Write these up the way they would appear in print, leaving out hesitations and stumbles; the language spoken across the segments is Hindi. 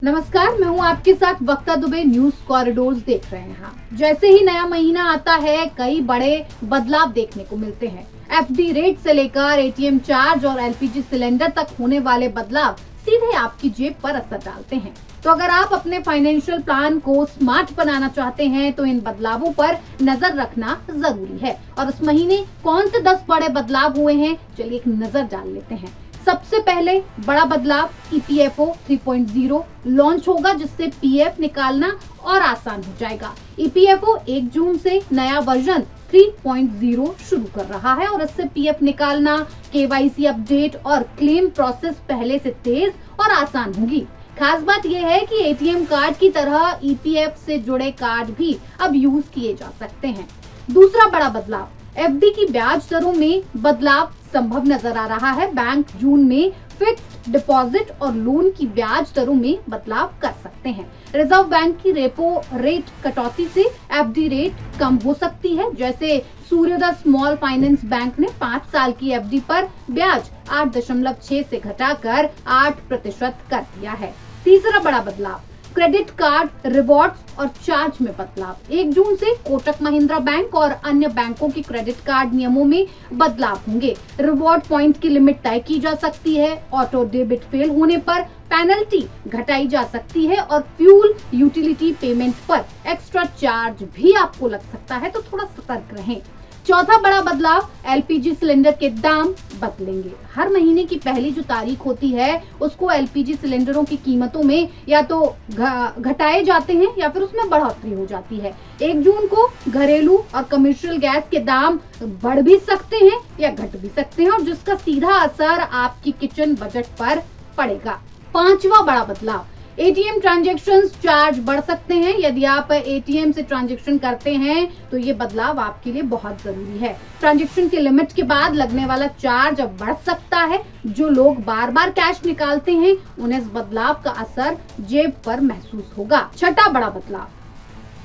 नमस्कार, मैं हूं आपके साथ वक्ता दुबे। न्यूज कॉरिडोर्स देख रहे हैं। जैसे ही नया महीना आता है, कई बड़े बदलाव देखने को मिलते हैं। एफडी रेट से लेकर एटीएम चार्ज और एलपीजी सिलेंडर तक होने वाले बदलाव सीधे आपकी जेब पर असर डालते हैं। तो अगर आप अपने फाइनेंशियल प्लान को स्मार्ट बनाना चाहते हैं तो इन बदलावों पर नजर रखना जरूरी है। और इस महीने कौन से 10 बड़े बदलाव हुए हैं, चलिए एक नजर डाल लेते हैं। सबसे पहले बड़ा बदलाव ईपीएफओ 3.0 लॉन्च होगा, जिससे पीएफ निकालना और आसान हो जाएगा। ईपीएफओ 1 जून से नया वर्जन 3.0 शुरू कर रहा है और इससे पीएफ निकालना, केवाईसी अपडेट और क्लेम प्रोसेस पहले से तेज और आसान होगी। खास बात यह है कि एटीएम कार्ड की तरह ईपीएफ से जुड़े कार्ड भी अब यूज किए जा सकते हैं। दूसरा बड़ा बदलाव, एफडी की ब्याज दरों में बदलाव संभव नजर आ रहा है। बैंक जून में फिक्स्ड डिपॉजिट और लोन की ब्याज दरों में बदलाव कर सकते हैं। रिजर्व बैंक की रेपो रेट कटौती से एफडी रेट कम हो सकती है। जैसे सूर्योदय स्मॉल फाइनेंस बैंक ने 5 साल की एफडी पर ब्याज 8.6 से घटाकर 8% कर दिया है। तीसरा बड़ा बदलाव, क्रेडिट कार्ड रिवॉर्ड्स और चार्ज में बदलाव। 1 जून से कोटक महिंद्रा बैंक और अन्य बैंकों की क्रेडिट कार्ड नियमों में बदलाव होंगे। रिवॉर्ड पॉइंट की लिमिट तय की जा सकती है, ऑटो डेबिट फेल होने पर पेनल्टी घटाई जा सकती है और फ्यूल यूटिलिटी पेमेंट पर एक्स्ट्रा चार्ज भी आपको लग सकता है, तो थोड़ा सतर्क रहें। चौथा बड़ा बदलाव, एलपीजी सिलेंडर के दाम बदलेंगे। हर महीने की पहली जो तारीख होती है, उसको एलपीजी सिलेंडरों की कीमतों में या तो घटाए जाते हैं या फिर उसमें बढ़ोतरी हो जाती है। 1 जून को घरेलू और कमर्शियल गैस के दाम बढ़ भी सकते हैं या घट भी सकते हैं, और जिसका सीधा असर आपकी किचन बजट पर पड़ेगा। पांचवा बड़ा बदलाव, एटीएम ट्रांजैक्शंस चार्ज बढ़ सकते हैं। यदि आप एटीएम से ट्रांजैक्शन करते हैं तो ये बदलाव आपके लिए बहुत जरूरी है। ट्रांजैक्शन के लिमिट के बाद लगने वाला चार्ज अब बढ़ सकता है। जो लोग बार बार कैश निकालते हैं, उन्हें इस बदलाव का असर जेब पर महसूस होगा। छठा बड़ा बदलाव,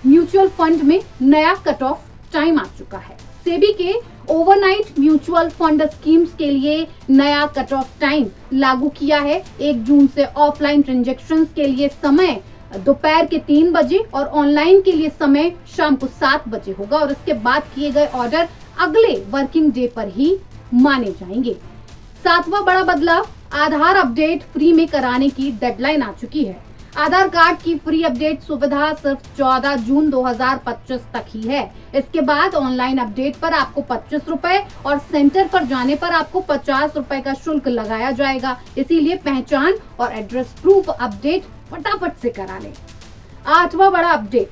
म्यूचुअल फंड में नया कट ऑफ टाइम आ चुका है। सेबी के ओवरनाइट म्यूचुअल फंड स्कीम्स के लिए नया कट ऑफ टाइम लागू किया है। 1 जून से ऑफलाइन ट्रांजैक्शंस के लिए समय दोपहर के 3 बजे और ऑनलाइन के लिए समय शाम को 7 बजे होगा, और इसके बाद किए गए ऑर्डर अगले वर्किंग डे पर ही माने जाएंगे। 7वां बड़ा बदलाव, आधार अपडेट फ्री में कराने की डेडलाइन आ चुकी है। आधार कार्ड की फ्री अपडेट सुविधा सिर्फ 14 जून 2025 तक ही है। इसके बाद ऑनलाइन अपडेट पर आपको 25 रुपए और सेंटर पर जाने पर आपको 50 रुपए का शुल्क लगाया जाएगा। इसीलिए पहचान और एड्रेस प्रूफ अपडेट फटाफट से करा लें। 8वां बड़ा अपडेट,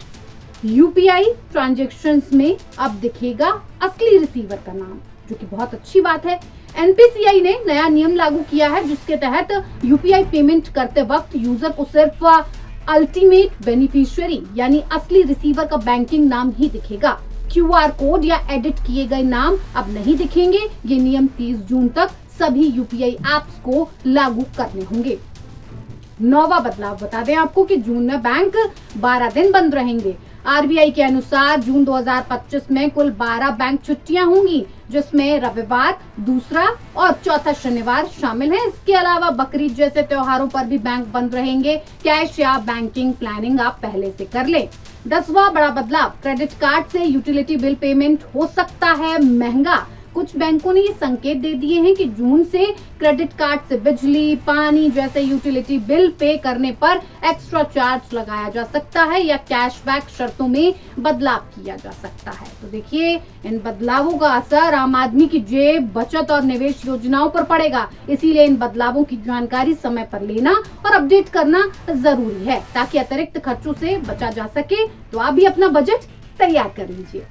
यूपीआई ट्रांजैक्शंस में अब दिखेगा असली रिसीवर का नाम, जो कि बहुत अच्छी बात है। एनपीसीआई ने नया नियम लागू किया है, जिसके तहत यूपीआई पेमेंट करते वक्त यूजर को सिर्फ अल्टीमेट बेनिफिशियरी यानी असली रिसीवर का बैंकिंग नाम ही दिखेगा। क्यूआर कोड या एडिट किए गए नाम अब नहीं दिखेंगे। ये नियम 30 जून तक सभी यूपीआई एप्स को लागू करने होंगे। 9वां बदलाव बता दें आपको कि जून में बैंक 12 दिन बंद रहेंगे। आरबीआई के अनुसार जून 2025 में कुल 12 बैंक छुट्टियां होंगी, जिसमें रविवार, दूसरा और चौथा शनिवार शामिल है। इसके अलावा बकरीद जैसे त्योहारों पर भी बैंक बंद रहेंगे। कैश या बैंकिंग प्लानिंग आप पहले से कर लें। 10वां बड़ा बदलाव, क्रेडिट कार्ड से यूटिलिटी बिल पेमेंट हो सकता है महंगा। कुछ बैंकों ने ये संकेत दे दिए हैं कि जून से क्रेडिट कार्ड से बिजली, पानी जैसे यूटिलिटी बिल पे करने पर एक्स्ट्रा चार्ज लगाया जा सकता है या कैशबैक शर्तों में बदलाव किया जा सकता है। तो देखिए, इन बदलावों का असर आम आदमी की जेब, बचत और निवेश योजनाओं पर पड़ेगा। इसीलिए इन बदलावों की जानकारी समय पर लेना और अपडेट करना जरूरी है, ताकि अतिरिक्त खर्चों से बचा जा सके। तो आप भी अपना बजट तैयार कर लीजिए।